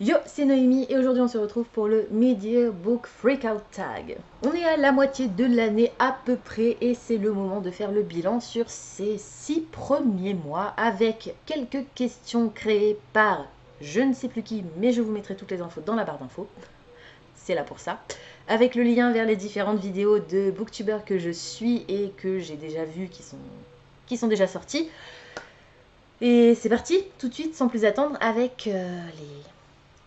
Yo, c'est Noémie et aujourd'hui on se retrouve pour le Mid-Year Book Freakout Tag. On est à la moitié de l'année à peu près et c'est le moment de faire le bilan sur ces 6 premiers mois avec quelques questions créées par je ne sais plus qui, mais je vous mettrai toutes les infos dans la barre d'infos. C'est là pour ça. Avec le lien vers les différentes vidéos de booktubers que je suis et que j'ai déjà vues qui sont déjà sorties. Et c'est parti, tout de suite, sans plus attendre, avec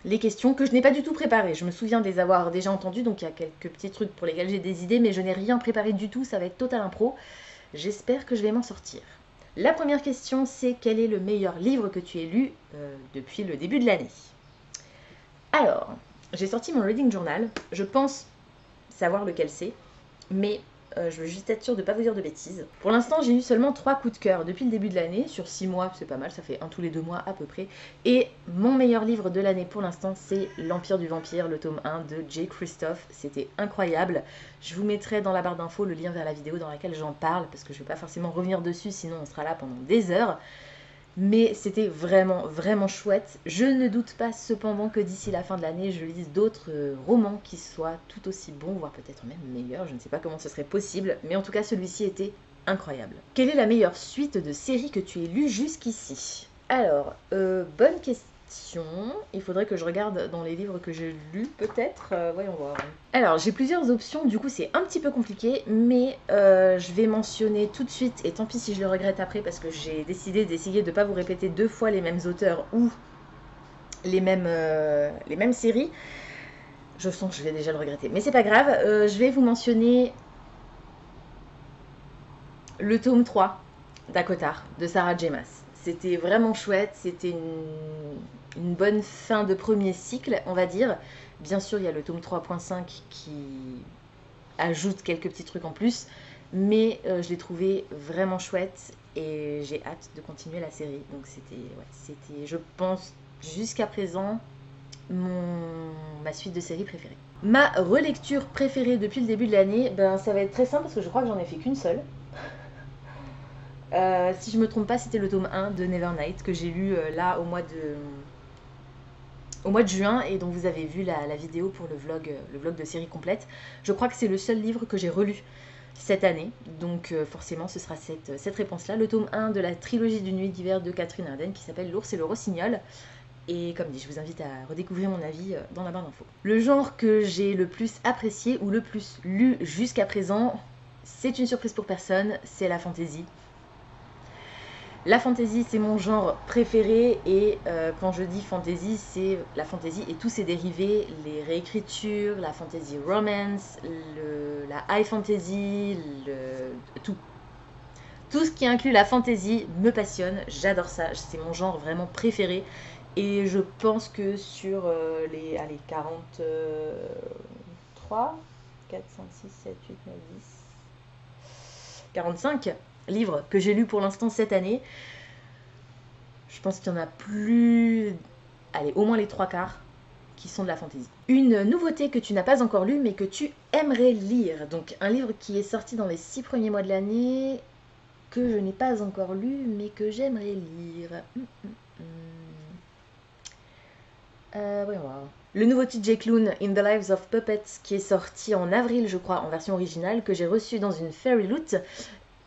les questions que je n'ai pas du tout préparées. Je me souviens de les avoir déjà entendues, donc il y a quelques petits trucs pour lesquels j'ai des idées, mais je n'ai rien préparé du tout, ça va être total impro. J'espère que je vais m'en sortir. La première question, c'est quel est le meilleur livre que tu aies lu depuis le début de l'année? Alors, j'ai sorti mon reading journal, je pense savoir lequel c'est, mais je veux juste être sûre de ne pas vous dire de bêtises. Pour l'instant, j'ai eu seulement 3 coups de cœur depuis le début de l'année. Sur 6 mois, c'est pas mal, ça fait un tous les 2 mois à peu près. Et mon meilleur livre de l'année pour l'instant, c'est L'Empire du Vampire, le tome 1 de Jay Kristoff. C'était incroyable. Je vous mettrai dans la barre d'infos le lien vers la vidéo dans laquelle j'en parle, parce que je ne vais pas forcément revenir dessus, sinon on sera là pendant des heures. Mais c'était vraiment, vraiment chouette. Je ne doute pas cependant que d'ici la fin de l'année, je lise d'autres romans qui soient tout aussi bons, voire peut-être même meilleurs. Je ne sais pas comment ce serait possible, mais en tout cas, celui-ci était incroyable. Quelle est la meilleure suite de séries que tu aies lue jusqu'ici? Alors, bonne question. Il faudrait que je regarde dans les livres que j'ai lus, peut-être. Voyons voir. Alors, j'ai plusieurs options, du coup c'est un petit peu compliqué, mais je vais mentionner tout de suite, et tant pis si je le regrette après, parce que j'ai décidé d'essayer de ne pas vous répéter 2 fois les mêmes auteurs ou les mêmes séries. Je sens que je vais déjà le regretter, mais c'est pas grave. Je vais vous mentionner le tome 3 d'Akotar, de Sarah J. Maas. C'était vraiment chouette, c'était une bonne fin de premier cycle, on va dire. Bien sûr, il y a le tome 3.5 qui ajoute quelques petits trucs en plus, mais je l'ai trouvé vraiment chouette et j'ai hâte de continuer la série. Donc c'était, je pense, jusqu'à présent, ma suite de séries préférée. Ma relecture préférée depuis le début de l'année, ben, ça va être très simple parce que je crois que j'en ai fait qu'une seule. Si je me trompe pas, c'était le tome 1 de Nevernight que j'ai lu là au mois de juin et dont vous avez vu la vidéo pour le vlog de série complète. Je crois que c'est le seul livre que j'ai relu cette année, donc forcément ce sera cette réponse-là. Le tome 1 de la trilogie du Nuit d'hiver de Catherine Arden qui s'appelle L'ours et le rossignol. Et comme dit, je vous invite à redécouvrir mon avis dans la barre d'infos. Le genre que j'ai le plus apprécié ou le plus lu jusqu'à présent, c'est une surprise pour personne, c'est la fantasy. La fantasy, c'est mon genre préféré et quand je dis fantasy, c'est la fantasy et tous ses dérivés, les réécritures, la fantasy romance, la high fantasy, tout. Tout ce qui inclut la fantasy me passionne, j'adore ça, c'est mon genre vraiment préféré. Et je pense que sur les 43, 4, 5, 6, 7, 8, 9, 10, 45 livres que j'ai lus pour l'instant cette année, je pense qu'il y en a plus, allez, au moins les 3/4 qui sont de la fantaisie. Une nouveauté que tu n'as pas encore lue mais que tu aimerais lire, donc un livre qui est sorti dans les 6 premiers mois de l'année, que je n'ai pas encore lu mais que j'aimerais lire. Voyons voir. Le nouveau TJ Klune, In the Lives of Puppets, qui est sorti en avril, je crois, en version originale, que j'ai reçu dans une Fairy Loot.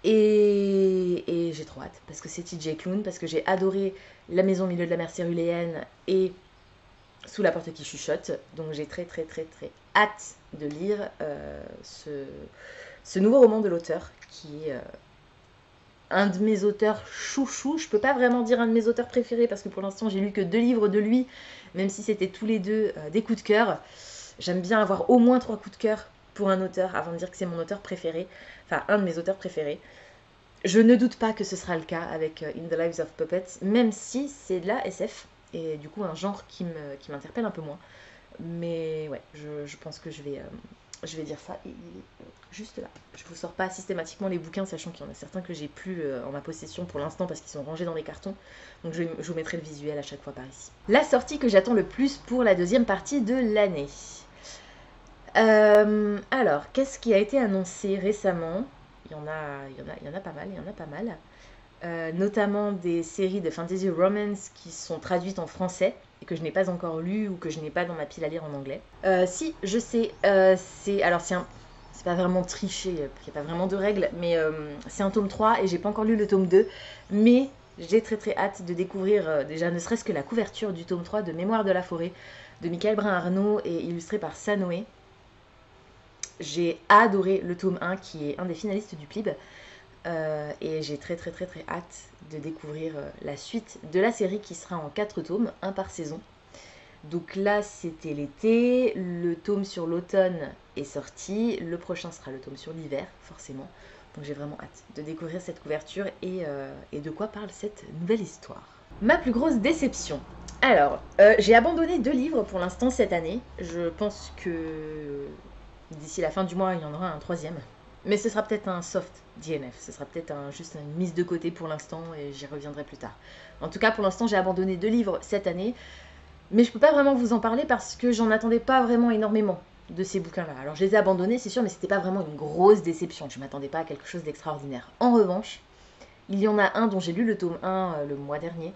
Et j'ai trop hâte, parce que c'est TJ Klune, parce que j'ai adoré La maison au milieu de la mer céruléenne et Sous la porte qui chuchote. Donc j'ai très hâte de lire ce nouveau roman de l'auteur, qui est un de mes auteurs chouchou. Je peux pas vraiment dire un de mes auteurs préférés, parce que pour l'instant j'ai lu que 2 livres de lui, même si c'était tous les 2 des coups de cœur. J'aime bien avoir au moins 3 coups de cœur pour un auteur avant de dire que c'est mon auteur préféré, enfin un de mes auteurs préférés. Je ne doute pas que ce sera le cas avec In the Lives of Puppets, même si c'est de la SF, et du coup un genre qui m'interpelle un peu moins. Mais ouais, je pense que je vais dire ça, et il est juste là. Je vous sors pas systématiquement les bouquins, sachant qu'il y en a certains que j'ai plus en ma possession pour l'instant parce qu'ils sont rangés dans les cartons. Donc je vous mettrai le visuel à chaque fois par ici. La sortie que j'attends le plus pour la deuxième partie de l'année. Alors, qu'est-ce qui a été annoncé récemment? Il y en a pas mal, notamment des séries de fantasy romance qui sont traduites en français. et que je n'ai pas encore lu ou que je n'ai pas dans ma pile à lire en anglais. Si, je sais, c'est pas vraiment triché, il n'y a pas vraiment de règles, mais c'est un tome 3 et j'ai pas encore lu le tome 2, mais j'ai très très hâte de découvrir déjà ne serait-ce que la couverture du tome 3 de Mémoire de la forêt de Michael Brun-Arnaud et illustré par Sanoé. J'ai adoré le tome 1 qui est un des finalistes du PLIB et j'ai très très très très hâte de découvrir la suite de la série qui sera en 4 tomes, un par saison. Donc là c'était l'été, le tome sur l'automne est sorti, le prochain sera le tome sur l'hiver forcément. Donc j'ai vraiment hâte de découvrir cette couverture et de quoi parle cette nouvelle histoire. Ma plus grosse déception. Alors, j'ai abandonné 2 livres pour l'instant cette année. Je pense que d'ici la fin du mois, il y en aura un 3e. Mais ce sera peut-être un soft DNF. Ce sera peut-être juste une mise de côté pour l'instant et j'y reviendrai plus tard. En tout cas, pour l'instant, j'ai abandonné 2 livres cette année. Mais je peux pas vraiment vous en parler parce que j'en attendais pas vraiment énormément de ces bouquins-là. Alors je les ai abandonnés, c'est sûr, mais c'était pas vraiment une grosse déception. Je m'attendais pas à quelque chose d'extraordinaire. En revanche, il y en a un dont j'ai lu le tome 1 le mois dernier,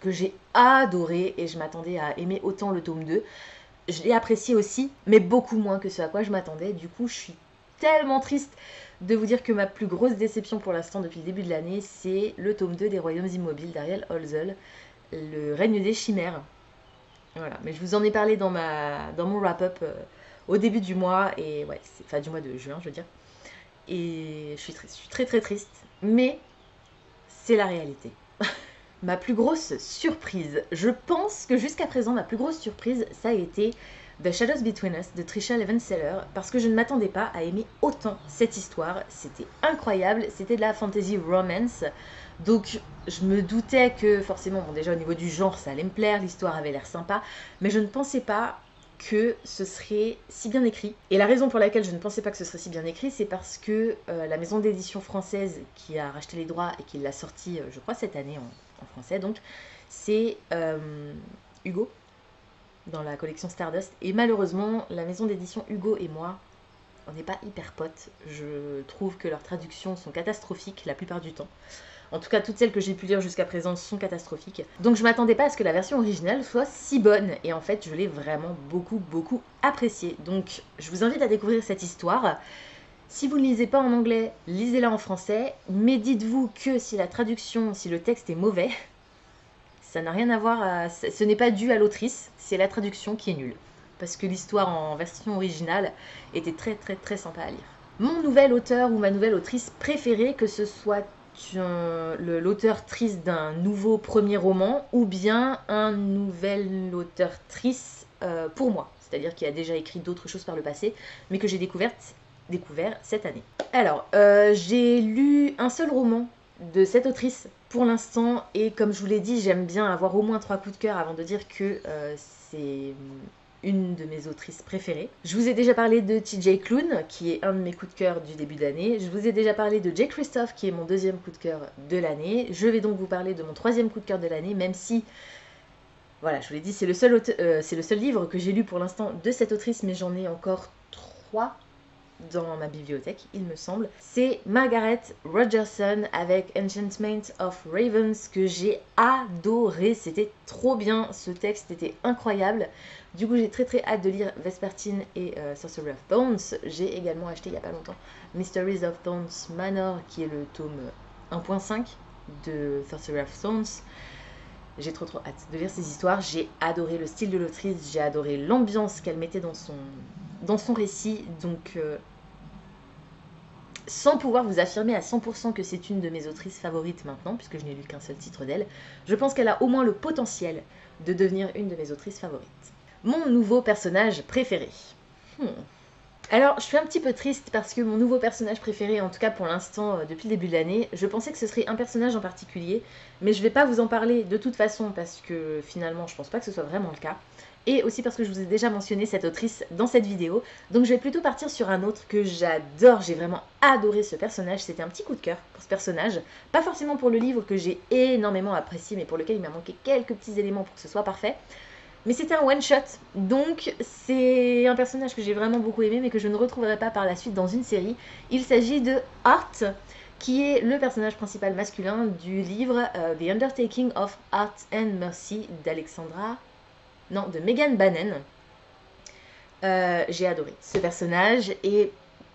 que j'ai adoré et je m'attendais à aimer autant le tome 2. Je l'ai apprécié aussi, mais beaucoup moins que ce à quoi je m'attendais. Du coup, je suis tellement triste de vous dire que ma plus grosse déception pour l'instant depuis le début de l'année, c'est le tome 2 des Royaumes Immobiles d'Ariel Holzel, Le règne des chimères. Voilà, mais je vous en ai parlé dans mon wrap-up au début du mois, et ouais, enfin du mois de juin, je veux dire. Et je suis très très triste, mais c'est la réalité. Ma plus grosse surprise, je pense que jusqu'à présent, ma plus grosse surprise, ça a été The Shadows Between Us de Tricia Levenseller, parce que je ne m'attendais pas à aimer autant cette histoire. C'était incroyable, c'était de la fantasy romance. Donc je me doutais que forcément, bon, déjà au niveau du genre, ça allait me plaire, l'histoire avait l'air sympa, mais je ne pensais pas que ce serait si bien écrit. Et la raison pour laquelle je ne pensais pas que ce serait si bien écrit, c'est parce que la maison d'édition française qui a racheté les droits et qui l'a sorti, je crois, cette année en français, donc, c'est Hugo, dans la collection Stardust. Et malheureusement, la maison d'édition Hugo et moi, on n'est pas hyper potes. Je trouve que leurs traductions sont catastrophiques la plupart du temps. En tout cas, toutes celles que j'ai pu lire jusqu'à présent sont catastrophiques. Donc je m'attendais pas à ce que la version originale soit si bonne. Et en fait, je l'ai vraiment beaucoup appréciée. Donc je vous invite à découvrir cette histoire. Si vous ne lisez pas en anglais, lisez-la en français. Mais dites-vous que si la traduction, si le texte est mauvais, ça n'a rien à voir, ce n'est pas dû à l'autrice, c'est la traduction qui est nulle. Parce que l'histoire en version originale était très sympa à lire. Mon nouvel auteur ou ma nouvelle autrice préférée, que ce soit l'auteur-trice d'un nouveau premier roman ou bien un nouvel auteur-trice pour moi, c'est-à-dire qui a déjà écrit d'autres choses par le passé, mais que j'ai découvert cette année. Alors, j'ai lu un seul roman de cette autrice pour l'instant, et comme je vous l'ai dit, j'aime bien avoir au moins 3 coups de cœur avant de dire que c'est une de mes autrices préférées. Je vous ai déjà parlé de TJ Klune, qui est un de mes coups de cœur du début d'année. Je vous ai déjà parlé de Jay Kristoff, qui est mon 2e coup de cœur de l'année. Je vais donc vous parler de mon 3e coup de cœur de l'année, même si, voilà, je vous l'ai dit, c'est le seul livre que j'ai lu pour l'instant de cette autrice, mais j'en ai encore 3 dans ma bibliothèque, il me semble. C'est Margaret Rogerson avec Enchantment of Ravens, que j'ai adoré. C'était trop bien, ce texte était incroyable. Du coup, j'ai très hâte de lire Vespertine et Sorcery of Bones. J'ai également acheté il n'y a pas longtemps Mysteries of Bones Manor, qui est le tome 1.5 de Sorcery of Stones. J'ai trop hâte de lire ces histoires. J'ai adoré le style de l'autrice, j'ai adoré l'ambiance qu'elle mettait dans son récit. Donc, sans pouvoir vous affirmer à 100% que c'est une de mes autrices favorites maintenant, puisque je n'ai lu qu'un seul titre d'elle, je pense qu'elle a au moins le potentiel de devenir une de mes autrices favorites. Mon nouveau personnage préféré. Alors, je suis un petit peu triste parce que mon nouveau personnage préféré, en tout cas pour l'instant, depuis le début de l'année, je pensais que ce serait un personnage en particulier, mais je vais pas vous en parler de toute façon parce que finalement, je pense pas que ce soit vraiment le cas. Et aussi parce que je vous ai déjà mentionné cette autrice dans cette vidéo. Donc je vais plutôt partir sur un autre que j'adore, j'ai vraiment adoré ce personnage. C'était un petit coup de cœur pour ce personnage. Pas forcément pour le livre que j'ai énormément apprécié, mais pour lequel il m'a manqué quelques petits éléments pour que ce soit parfait. Mais c'était un one-shot, donc c'est un personnage que j'ai vraiment beaucoup aimé, mais que je ne retrouverai pas par la suite dans une série. Il s'agit de Art, qui est le personnage principal masculin du livre The Undertaking of Art and Mercy de Megan Bannon. J'ai adoré ce personnage et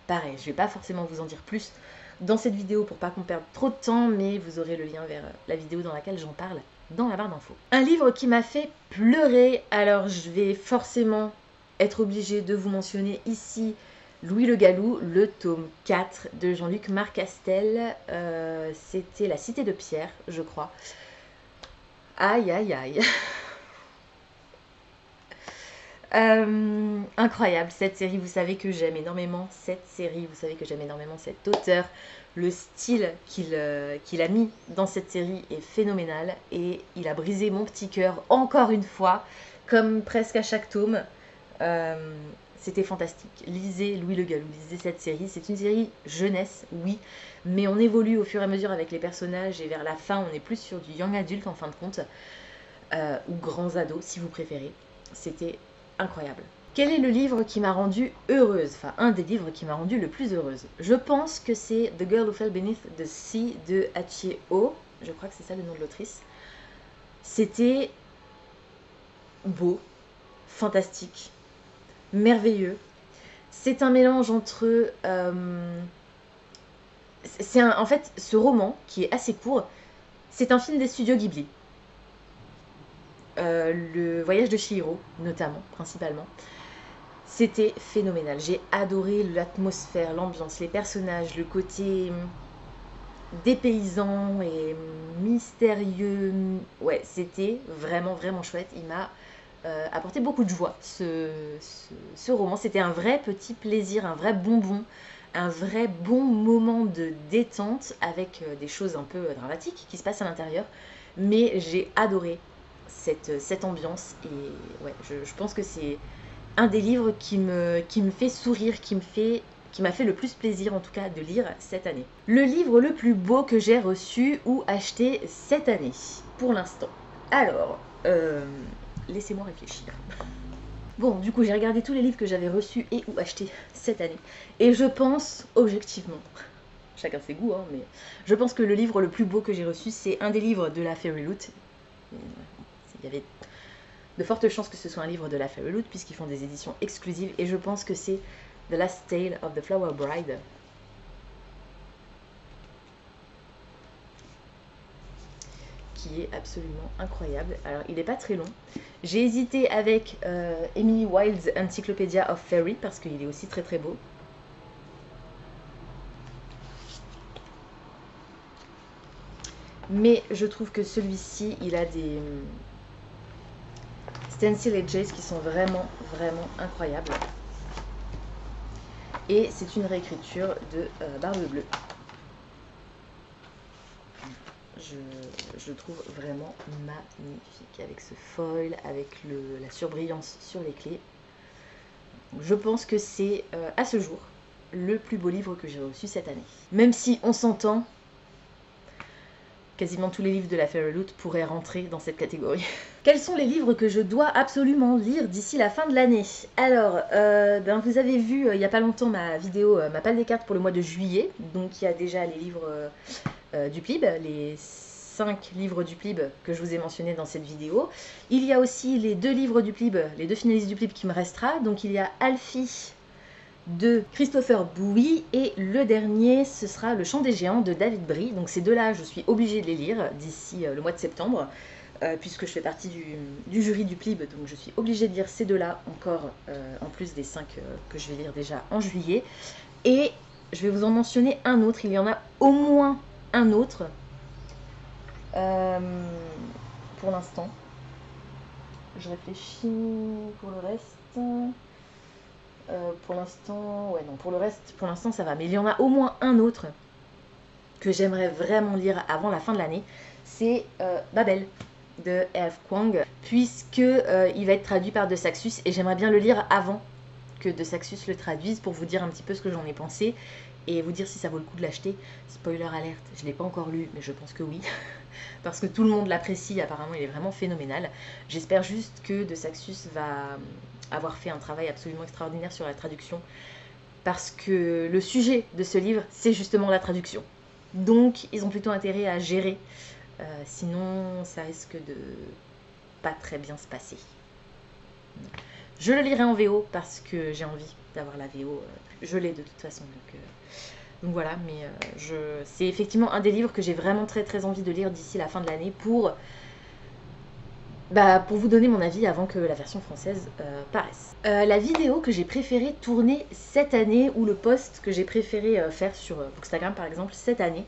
pareil, je vais pas forcément vous en dire plus dans cette vidéo pour pas qu'on perde trop de temps, mais vous aurez le lien vers la vidéo dans laquelle j'en parle dans la barre d'infos. Un livre qui m'a fait pleurer, alors je vais forcément être obligée de vous mentionner ici Louis le Gallou, le tome 4 de Jean-Luc Marcastel. C'était La Cité de Pierre, je crois. Aïe, aïe, aïe. Incroyable cette série, vous savez que j'aime énormément cette série, vous savez que j'aime énormément cet auteur, le style qu'il a mis dans cette série est phénoménal et il a brisé mon petit cœur encore une fois, comme presque à chaque tome. C'était fantastique. Lisez Louis le Gallou, lisez cette série, c'est une série jeunesse, oui, mais on évolue au fur et à mesure avec les personnages et vers la fin on est plus sur du young adulte en fin de compte, ou grands ados si vous préférez. C'était incroyable. Quel est le livre qui m'a rendue heureuse? Enfin, un des livres qui m'a rendue le plus heureuse. Je pense que c'est The Girl Who Fell Beneath the Sea de Achie Oh. Je crois que c'est ça le nom de l'autrice. C'était beau, fantastique, merveilleux. C'est un mélange entre... en fait, ce roman, qui est assez court, c'est un film des studios Ghibli. Le voyage de Chihiro, notamment, principalement. C'était phénoménal. J'ai adoré l'atmosphère, l'ambiance, les personnages, le côté dépaysant et mystérieux. Ouais, c'était vraiment, vraiment chouette. Il m'a apporté beaucoup de joie, ce roman. C'était un vrai petit plaisir, un vrai bonbon, un vrai bon moment de détente avec des choses un peu dramatiques qui se passent à l'intérieur. Mais j'ai adoré cette ambiance et ouais, je pense que c'est un des livres qui me fait sourire, qui m'a fait le plus plaisir en tout cas de lire cette année. Le livre le plus beau que j'ai reçu ou acheté cette année, pour l'instant. Alors, laissez-moi réfléchir. Bon, du coup, j'ai regardé tous les livres que j'avais reçus et ou achetés cette année. Et je pense, objectivement, chacun ses goûts, hein, mais je pense que le livre le plus beau que j'ai reçu, c'est un des livres de la Fairyloot. Il y avait de fortes chances que ce soit un livre de la Fairyloot puisqu'ils font des éditions exclusives et je pense que c'est The Last Tale of the Flower Bride. Qui est absolument incroyable. Alors il n'est pas très long. J'ai hésité avec Emily Wilde's Encyclopedia of Fairy parce qu'il est aussi très très beau. Mais je trouve que celui-ci, il a des stencil edges qui sont vraiment, vraiment incroyables. Et c'est une réécriture de Barbe Bleue. Je trouve vraiment magnifique avec ce foil, avec la surbrillance sur les clés. Je pense que c'est à ce jour le plus beau livre que j'ai reçu cette année. Même si on s'entend, quasiment tous les livres de la Fairyloot pourraient rentrer dans cette catégorie. Quels sont les livres que je dois absolument lire d'ici la fin de l'année? Alors, vous avez vu il n'y a pas longtemps ma vidéo, ma palle des cartes pour le mois de juillet. Donc il y a déjà les livres du PLIB, les 5 livres du PLIB que je vous ai mentionnés dans cette vidéo. Il y a aussi les 2 livres du PLIB, les 2 finalistes du PLIB qui me restera. Donc il y a Alfie de Christopher Bouy et le dernier ce sera Le Chant des Géants de David Brie. Donc ces deux-là je suis obligée de les lire d'ici le mois de septembre puisque je fais partie du jury du PLIB, donc je suis obligée de lire ces deux-là encore en plus des 5 que je vais lire déjà en juillet. Et je vais vous en mentionner un autre, il y en a au moins un autre pour l'instant. Je réfléchis pour le reste. Pour l'instant, ouais non, pour le reste, pour l'instant ça va. Mais il y en a au moins un autre que j'aimerais vraiment lire avant la fin de l'année. C'est Babel de R.F. Kuang, puisque il va être traduit par De Saxus et j'aimerais bien le lire avant que De Saxus le traduise pour vous dire un petit peu ce que j'en ai pensé et vous dire si ça vaut le coup de l'acheter. Spoiler alerte, je ne l'ai pas encore lu, mais je pense que oui, parce que tout le monde l'apprécie, apparemment il est vraiment phénoménal. J'espère juste que De Saxus va avoir fait un travail absolument extraordinaire sur la traduction, parce que le sujet de ce livre, c'est justement la traduction. Donc ils ont plutôt intérêt à gérer, sinon ça risque de pas très bien se passer. Je le lirai en VO parce que j'ai envie d'avoir la VO, je l'ai de toute façon, donc voilà, mais c'est effectivement un des livres que j'ai vraiment très très envie de lire d'ici la fin de l'année pour vous donner mon avis avant que la version française paraisse. La vidéo que j'ai préféré tourner cette année, ou le post que j'ai préféré faire sur Bookstagram par exemple cette année.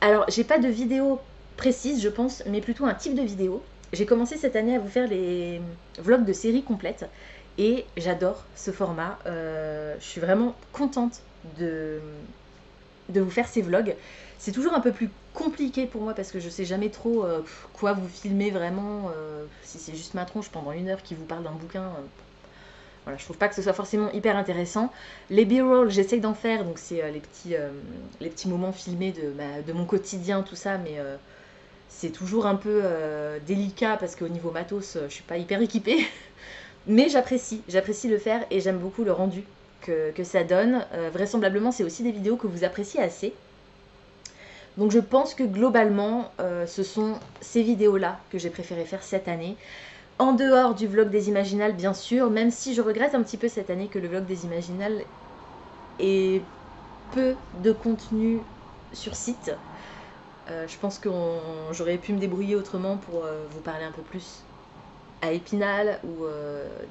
Alors j'ai pas de vidéo précise je pense, mais plutôt un type de vidéo. J'ai commencé cette année à vous faire les vlogs de séries complètes et j'adore ce format. Je suis vraiment contente de vous faire ces vlogs. C'est toujours un peu plus compliqué pour moi parce que je sais jamais trop quoi vous filmer vraiment, si c'est juste ma tronche pendant 1 heure qui vous parle d'un bouquin. Voilà, je trouve pas que ce soit forcément hyper intéressant. Les b-roll, j'essaye d'en faire, donc c'est les petits moments filmés de mon quotidien, tout ça, mais c'est toujours un peu délicat parce qu'au niveau matos, je suis pas hyper équipée. Mais j'apprécie le faire et j'aime beaucoup le rendu que ça donne. Vraisemblablement, c'est aussi des vidéos que vous appréciez assez. Donc je pense que globalement, ce sont ces vidéos-là que j'ai préféré faire cette année. En dehors du vlog des Imaginales, bien sûr, même si je regrette un petit peu cette année que le vlog des Imaginales ait peu de contenu sur site. Je pense que j'aurais pu me débrouiller autrement pour vous parler un peu plus à Épinal ou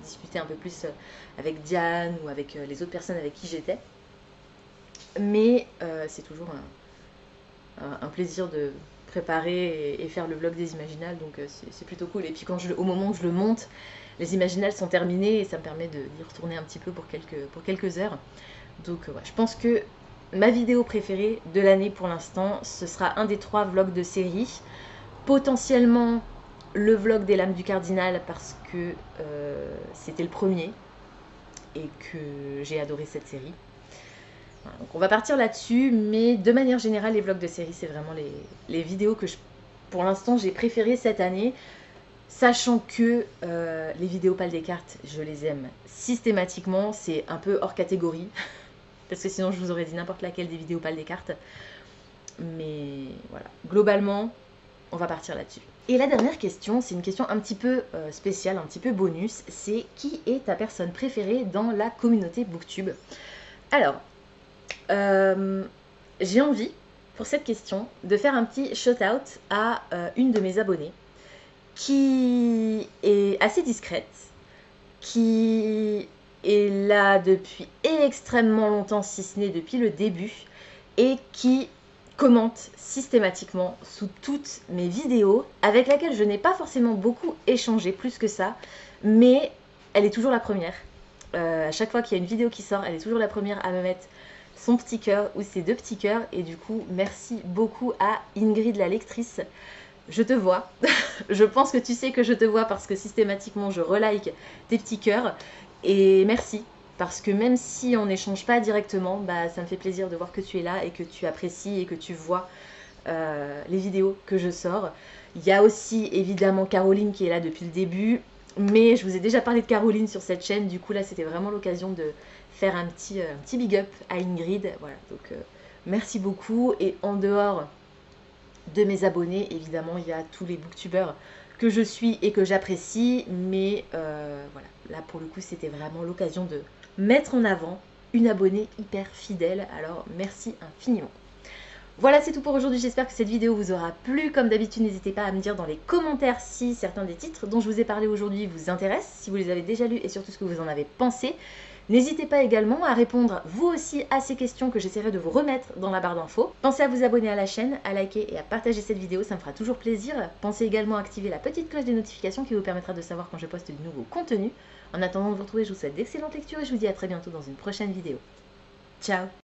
discuter un peu plus avec Diane ou avec les autres personnes avec qui j'étais. Mais c'est toujours un plaisir de préparer et faire le vlog des Imaginales, donc c'est plutôt cool. Et puis au moment où je le monte, les Imaginales sont terminées et ça me permet d'y retourner un petit peu pour quelques heures. Donc ouais, je pense que ma vidéo préférée de l'année pour l'instant, ce sera un des 3 vlogs de série. Potentiellement le vlog des Lames du Cardinal parce que c'était le premier et que j'ai adoré cette série. Voilà, donc on va partir là-dessus, mais de manière générale, les vlogs de série, c'est vraiment les vidéos que pour l'instant, j'ai préférées cette année, sachant que les vidéos Pal des cartes, je les aime systématiquement, c'est un peu hors catégorie, parce que sinon je vous aurais dit n'importe laquelle des vidéos Pal des cartes, mais voilà, globalement, on va partir là-dessus. Et la dernière question, c'est une question un petit peu spéciale, un petit peu bonus, c'est qui est ta personne préférée dans la communauté Booktube? Alors, j'ai envie, pour cette question, de faire un petit shout-out à une de mes abonnées qui est assez discrète, qui est là depuis extrêmement longtemps, si ce n'est depuis le début, et qui commente systématiquement sous toutes mes vidéos, avec laquelle je n'ai pas forcément beaucoup échangé plus que ça, mais elle est toujours la première. À chaque fois qu'il y a une vidéo qui sort, elle est toujours la première à me mettre son petit cœur ou ses 2 petits cœurs, et du coup merci beaucoup à Ingrid la lectrice. Je te vois, je pense que tu sais que je te vois parce que systématiquement je relike tes petits cœurs, et merci, parce que même si on n'échange pas directement, ça me fait plaisir de voir que tu es là et que tu apprécies et que tu vois les vidéos que je sors. Il y a aussi évidemment Caroline qui est là depuis le début, mais je vous ai déjà parlé de Caroline sur cette chaîne, du coup là c'était vraiment l'occasion de faire un petit big up à Ingrid. Voilà, donc merci beaucoup. Et en dehors de mes abonnés, évidemment, il y a tous les booktubeurs que je suis et que j'apprécie, mais voilà, là pour le coup c'était vraiment l'occasion de mettre en avant une abonnée hyper fidèle, alors merci infiniment. Voilà, c'est tout pour aujourd'hui, j'espère que cette vidéo vous aura plu. Comme d'habitude, n'hésitez pas à me dire dans les commentaires si certains des titres dont je vous ai parlé aujourd'hui vous intéressent, si vous les avez déjà lus et surtout ce que vous en avez pensé. N'hésitez pas également à répondre vous aussi à ces questions que j'essaierai de vous remettre dans la barre d'infos. Pensez à vous abonner à la chaîne, à liker et à partager cette vidéo, ça me fera toujours plaisir. Pensez également à activer la petite cloche de notification qui vous permettra de savoir quand je poste de nouveaux contenus. En attendant de vous retrouver, je vous souhaite d'excellentes lectures et je vous dis à très bientôt dans une prochaine vidéo. Ciao!